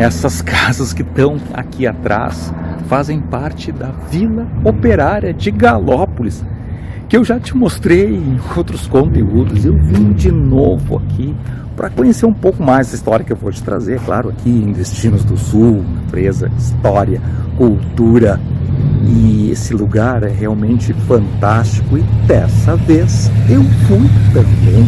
essas casas que estão aqui atrás fazem parte da Vila Operária de Galópolis, que eu já te mostrei em outros conteúdos. Eu vim de novo aqui para conhecer um pouco mais essa história que eu vou te trazer, claro, aqui em Destinos do Sul, empresa, história, cultura. E esse lugar é realmente fantástico. E dessa vez eu fui também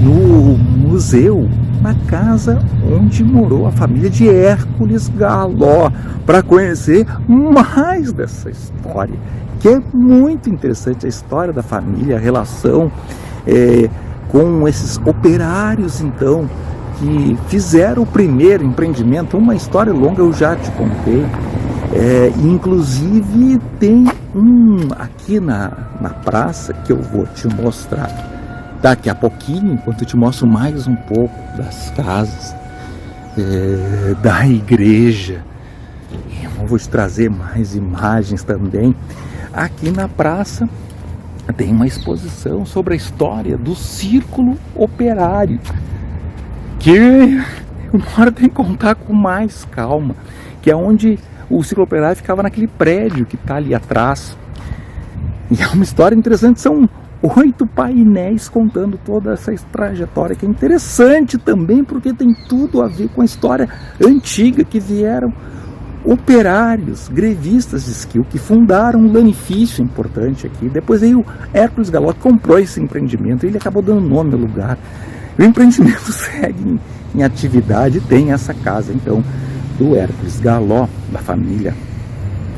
no museu, na casa onde morou a família de Hércules Galó, para conhecer mais dessa história, que é muito interessante, a história da família, a relação com esses operários, então, que fizeram o primeiro empreendimento. Uma história longa, eu já te contei. Inclusive tem aqui na praça que eu vou te mostrar daqui a pouquinho, enquanto eu te mostro mais um pouco das casas, da igreja. Eu vou te trazer mais imagens também. Aqui na praça tem uma exposição sobre a história do Círculo Operário, que uma hora tem que contar com mais calma, que é onde o Círculo Operário ficava naquele prédio que está ali atrás. E é uma história interessante, são 8 painéis contando toda essa trajetória, que é interessante também, porque tem tudo a ver com a história antiga, que vieram operários, grevistas de esquilo, que fundaram um lanifício importante aqui. Depois aí o Hércules Galó comprou esse empreendimento e ele acabou dando nome ao lugar. O empreendimento segue em atividade, tem essa casa, então, do Hércules Galó, da família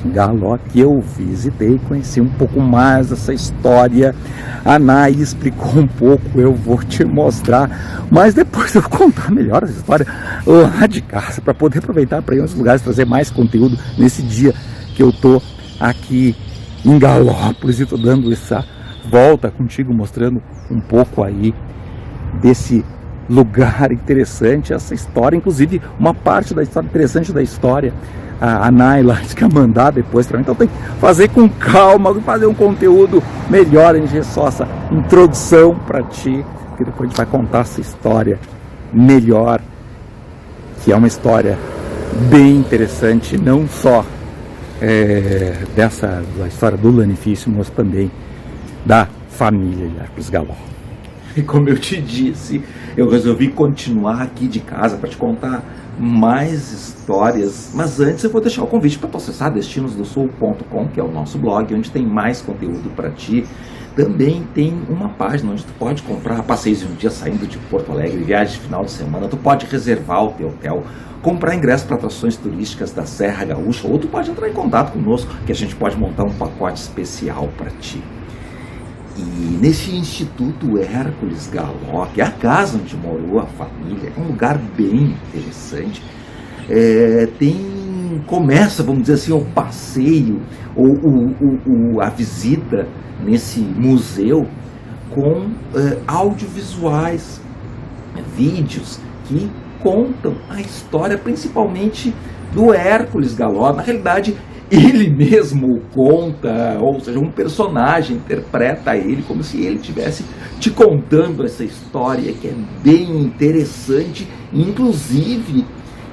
Galó, que eu visitei, conheci um pouco mais dessa história. A Nay explicou um pouco, eu vou te mostrar, mas depois eu vou contar melhor essa história lá de casa, para poder aproveitar para ir em outros lugares, trazer mais conteúdo nesse dia que eu tô aqui em Galópolis e tô dando essa volta contigo, mostrando um pouco aí desse lugar interessante, essa história, inclusive uma parte da história interessante da história. A Nay lá disse que ia mandar depois para mim, então tem que fazer com calma, fazer um conteúdo melhor. A gente fez só essa introdução para ti, que depois a gente vai contar essa história melhor, que é uma história bem interessante, não só da história do lanifício, mas também da família de Hércules Galó. E como eu te disse, eu resolvi continuar aqui de casa para te contar mais histórias, mas antes eu vou deixar o convite para tu acessar destinosdosul.com, que é o nosso blog, onde tem mais conteúdo para ti. Também tem uma página onde tu pode comprar passeios de um dia saindo de Porto Alegre, viagem de final de semana. Tu pode reservar o teu hotel, comprar ingresso para atrações turísticas da Serra Gaúcha, ou tu pode entrar em contato conosco, que a gente pode montar um pacote especial para ti. E nesse Instituto Hércules Galó, que é a casa onde morou a família, é um lugar bem interessante. Começa, vamos dizer assim, o passeio, ou a visita nesse museu com audiovisuais, vídeos que contam a história principalmente do Hércules Galó. Na realidade, ele mesmo conta, ou seja, um personagem interpreta ele como se ele estivesse te contando essa história, que é bem interessante. Inclusive,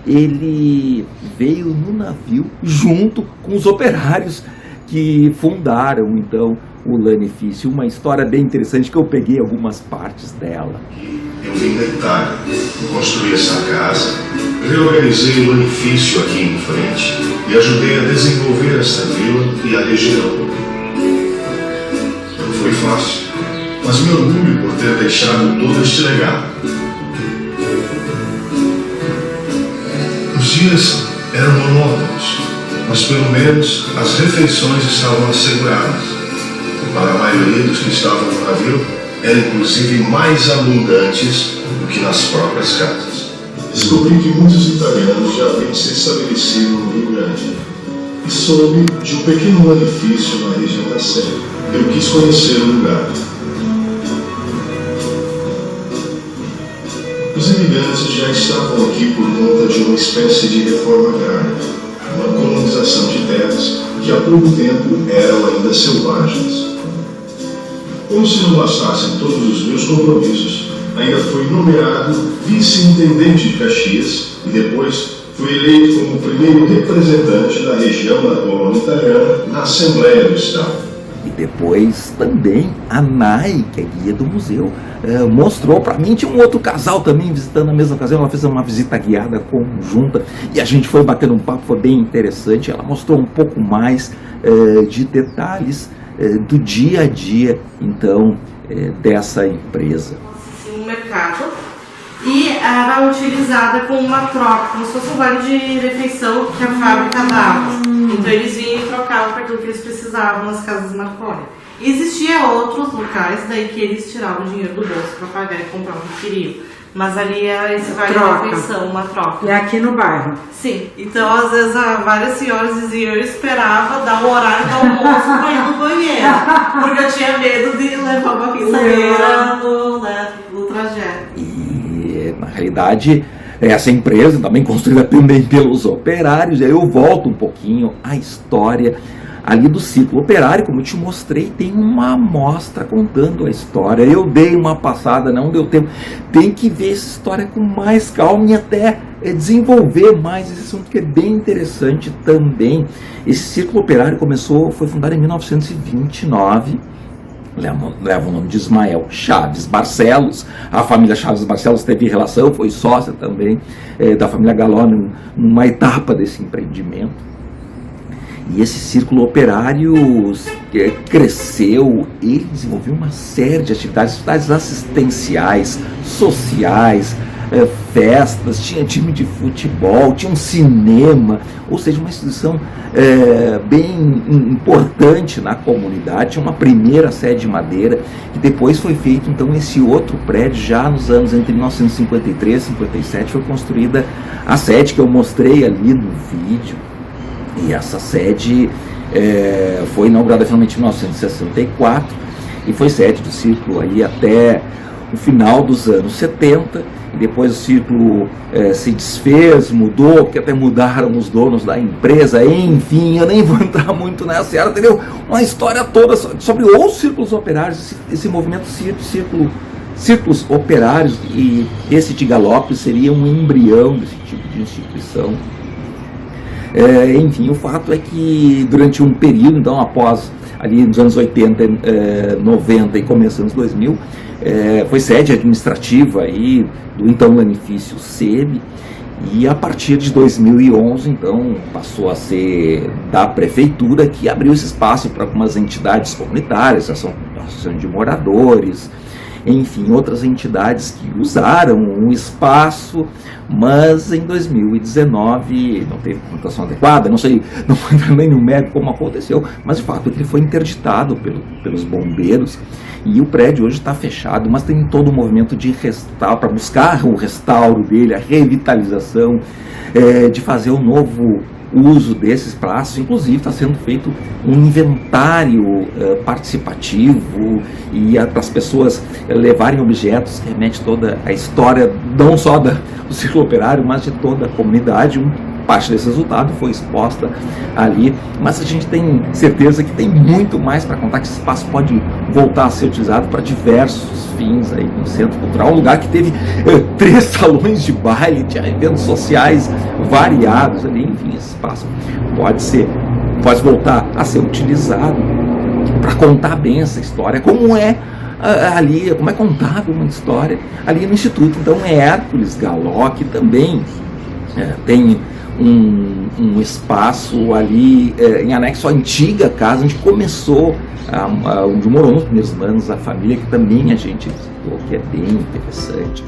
ele veio no navio junto com os operários que fundaram, então, o lanifício. Uma história bem interessante que eu peguei algumas partes dela. Eu vim da Itália, construí essa casa, reorganizei o lanifício aqui em frente e ajudei a desenvolver essa vila e a região. Não foi fácil, mas me orgulho por ter deixado todo este legado. Os dias eram monótonos, mas pelo menos as refeições estavam asseguradas. Para a maioria dos que estavam no navio, eram inclusive mais abundantes do que nas próprias casas. Descobri que muitos italianos já haviam se estabelecido no Rio Grande e soube de um pequeno lanifício na região da Serra. Eu quis conhecer o lugar. Os imigrantes já estavam aqui por conta de uma espécie de reforma agrária, uma colonização de terras que há pouco tempo eram ainda selvagens. Como se não bastassem todos os meus compromissos, ainda fui nomeado vice-intendente de Caxias e depois foi eleito como o primeiro representante da região da colônia italiana na Assembleia do Estado. E depois também a Nai, que é guia do museu, mostrou para mim. Tinha um outro casal também visitando na mesma ocasião. Ela fez uma visita guiada conjunta e a gente foi batendo um papo, foi bem interessante. Ela mostrou um pouco mais de detalhes do dia a dia, então, dessa empresa. Um mercado, e era utilizada como uma troca, como se fosse um vale de refeição que a fábrica dava. Então eles vinham e trocavam para aquilo que eles precisavam nas casas Marconi. Existia outros locais daí que eles tiravam o dinheiro do bolso para pagar e comprar o que queriam. Mas ali era esse vale de refeição, uma troca. E aqui no bairro? Sim. Então às vezes várias senhoras diziam: eu esperava dar o horário do almoço para ir no banheiro, porque eu tinha medo de levar uma pinçadeira no trajeto. E na realidade essa empresa também construída também pelos operários. E aí eu volto um pouquinho à história ali do ciclo operário. Como eu te mostrei, tem uma amostra contando a história. Eu dei uma passada, não deu tempo. Tem que ver essa história com mais calma e até desenvolver mais esse assunto, que é bem interessante também. Esse ciclo operário foi fundado em 1929. Leva o nome de Ismael Chaves Barcelos. A família Chaves Barcelos teve relação, foi sócia também da família Galó numa etapa desse empreendimento. E esse círculo operário cresceu e desenvolveu uma série de atividades assistenciais, sociais, festas, tinha time de futebol, tinha um cinema, ou seja, uma instituição bem importante na comunidade. Tinha uma primeira sede de madeira, que depois foi feito então esse outro prédio, já nos anos entre 1953 e 57 foi construída a sede que eu mostrei ali no vídeo. E essa sede foi inaugurada finalmente em 1964 e foi sede do círculo aí até o final dos anos 70. E depois o círculo se desfez, mudou, porque até mudaram os donos da empresa, enfim, eu nem vou entrar muito nessa área, entendeu? Uma história toda sobre os círculos operários, esse movimento círculos operários, e esse de Galópolis seria um embrião desse tipo de instituição. Enfim, o fato é que durante um período, então após ali nos anos 80, 90 e começo dos anos 2000, foi sede administrativa aí do então Lanifício SEB, e a partir de 2011 então passou a ser da prefeitura, que abriu esse espaço para algumas entidades comunitárias, associação de moradores, enfim, outras entidades que usaram o espaço. Mas em 2019 não teve computação adequada, não sei, não vou entrar nem no mérito como aconteceu, mas o fato é que ele foi interditado pelos bombeiros e o prédio hoje está fechado, mas tem todo o movimento de restauro, para buscar o restauro dele, a revitalização, de fazer um novo uso desse espaço. Inclusive está sendo feito um inventário participativo, e para as pessoas levarem objetos que remetem toda a história, não só do círculo operário, mas de toda a comunidade. Parte desse resultado foi exposta ali, mas a gente tem certeza que tem muito mais para contar, que esse espaço pode voltar a ser utilizado para diversos fins aí no Centro Cultural, um lugar que teve 3 salões de baile, tinha eventos sociais variados ali. Enfim, esse espaço pode voltar a ser utilizado para contar bem essa história, como é contada uma história ali no Instituto. Então Hércules Galó, que também tem um espaço ali em anexo à antiga casa onde começou, onde morou nos primeiros anos a família, que também a gente visitou, que é bem interessante.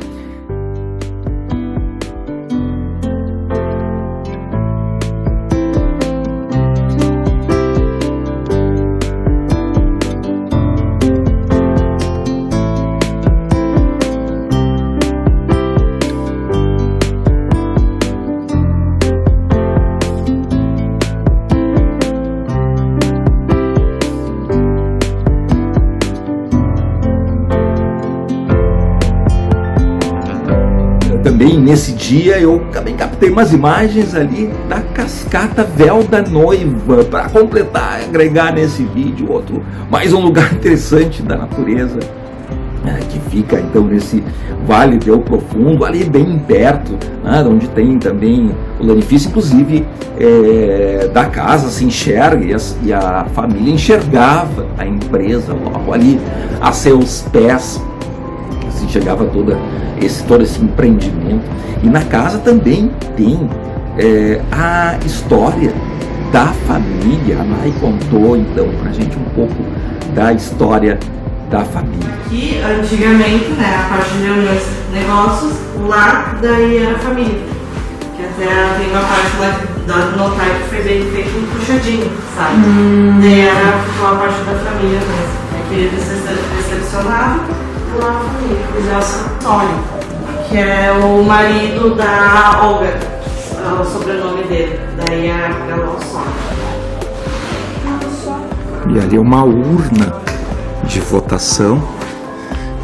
Também nesse dia eu também captei umas imagens ali da cascata Véu da Noiva, para completar, agregar nesse vídeo mais um lugar interessante da natureza que fica então nesse Vale do Profundo, ali bem perto, né, onde tem também o lanifício, inclusive da casa se enxerga e a família enxergava a empresa logo ali a seus pés, se enxergava todo esse empreendimento. E na casa também tem a história da família. A Nay contou então pra gente um pouco da história da família. Que antigamente, né, a parte de reuniões, negócios, lá daí era família. Que até tem uma parte lá do notário que foi bem feito um puxadinho, sabe? Daí ficou a parte da família mesmo. Que ele recepcionava e lá a família, o Nelson Antônio, que é o marido da Olga, o sobrenome dele. Daí é o Sol. E ali é uma urna de votação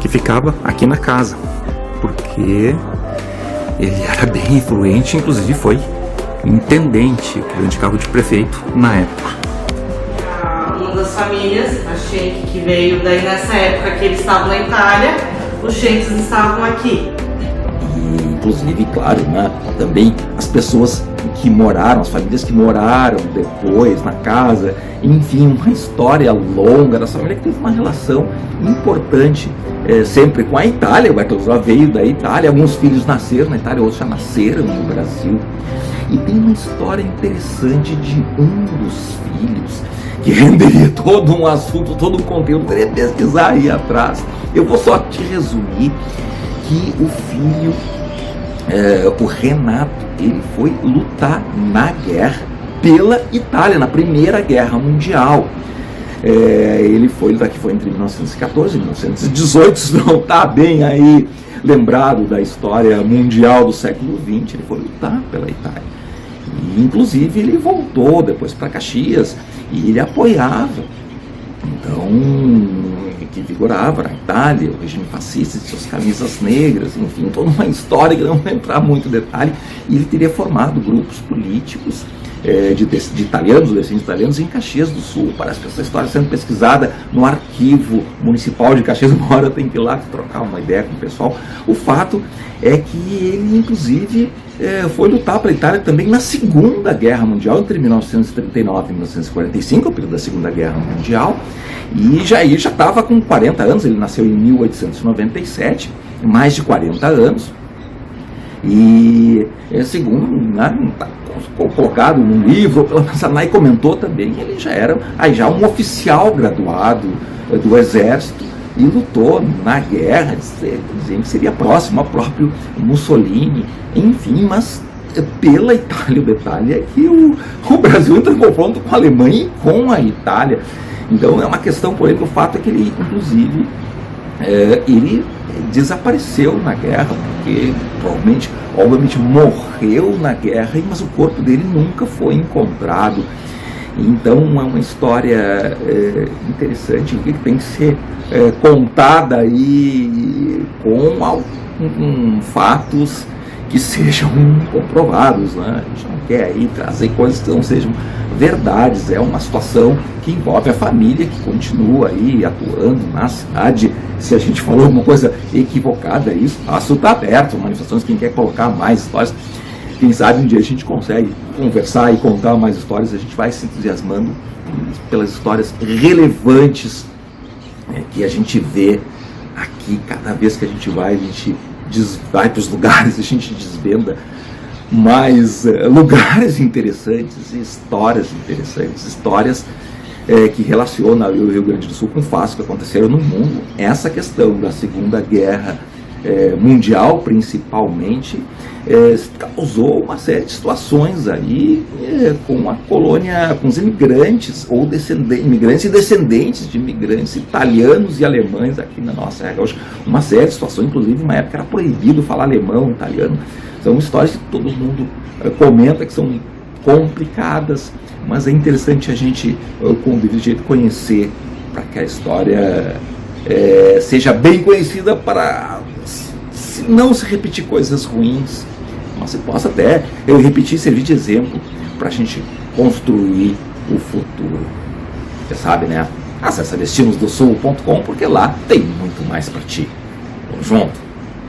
que ficava aqui na casa, porque ele era bem influente, inclusive foi intendente, grande cargo de prefeito na época. Uma das famílias, a Schenck, que veio daí nessa época que eles estavam na Itália, os Schencks estavam aqui. E, inclusive, claro, né, também as pessoas que moraram, as famílias que moraram depois na casa, enfim, uma história longa dessa família que teve uma relação importante sempre com a Itália. O Bertolucci veio da Itália, alguns filhos nasceram na Itália, outros já nasceram no Brasil. E tem uma história interessante de um dos filhos, que renderia todo um assunto, todo um conteúdo, teria que pesquisar aí atrás. Eu vou só te resumir que o filho, o Renato, ele foi lutar na guerra pela Itália, na Primeira Guerra Mundial. Ele foi lutar, que foi entre 1914 e 1918, se não está bem aí lembrado da história mundial do século XX, ele foi lutar pela Itália. E, inclusive, ele voltou depois para Caxias e ele apoiava, então, que vigorava na Itália, o regime fascista de suas camisas negras, enfim, toda uma história que não vou entrar muito em detalhe. E ele teria formado grupos políticos de italianos, descendentes italianos, em Caxias do Sul. Parece que essa história sendo pesquisada no arquivo municipal de Caxias. Uma hora tem que ir lá trocar uma ideia com o pessoal. O fato é que ele, inclusive, foi lutar para a Itália também na Segunda Guerra Mundial, entre 1939 e 1945, o período da Segunda Guerra Mundial, e já estava com 40 anos. Ele nasceu em 1897, mais de 40 anos, e segundo, né, colocado num livro, pelo menos a Nay comentou também, ele já era um oficial graduado do Exército e lutou na guerra, dizendo que seria próximo ao próprio Mussolini, enfim, mas pela Itália. O detalhe é que o Brasil entra em confronto com a Alemanha e com a Itália. Então é uma questão polêmica. O fato é que ele, inclusive, ele desapareceu na guerra, porque obviamente morreu na guerra, mas o corpo dele nunca foi encontrado. Então é uma história interessante que tem que ser contada aí com fatos que sejam comprovados, né? A gente não quer aí trazer coisas que não sejam verdades. É uma situação que envolve a família, que continua aí atuando na cidade. Se a gente falou alguma coisa equivocada, isso, o espaço está aberto, manifestações, quem quer colocar mais histórias, quem sabe um dia a gente consegue conversar e contar mais histórias. A gente vai se entusiasmando pelas histórias relevantes que a gente vê aqui. Cada vez que a gente vai para os lugares, a gente desvenda mais lugares interessantes, histórias interessantes, histórias que relacionam o Rio Grande do Sul com fatos que aconteceram no mundo. Essa questão da Segunda Guerra Mundial, principalmente, causou uma série de situações aí com a colônia, com os imigrantes ou imigrantes e descendentes de imigrantes italianos e alemães aqui na nossa terra gaúcha. Uma série de situações, inclusive, uma época era proibido falar alemão, italiano. São histórias que todo mundo comenta que são complicadas, mas é interessante a gente, de jeito, conhecer, para que a história seja bem conhecida, para não se repetir coisas ruins, mas se possa até repetir, servir de exemplo para a gente construir o futuro. Você sabe, né? Acesse destinosdosul.com porque lá tem muito mais para ti. Tamo junto!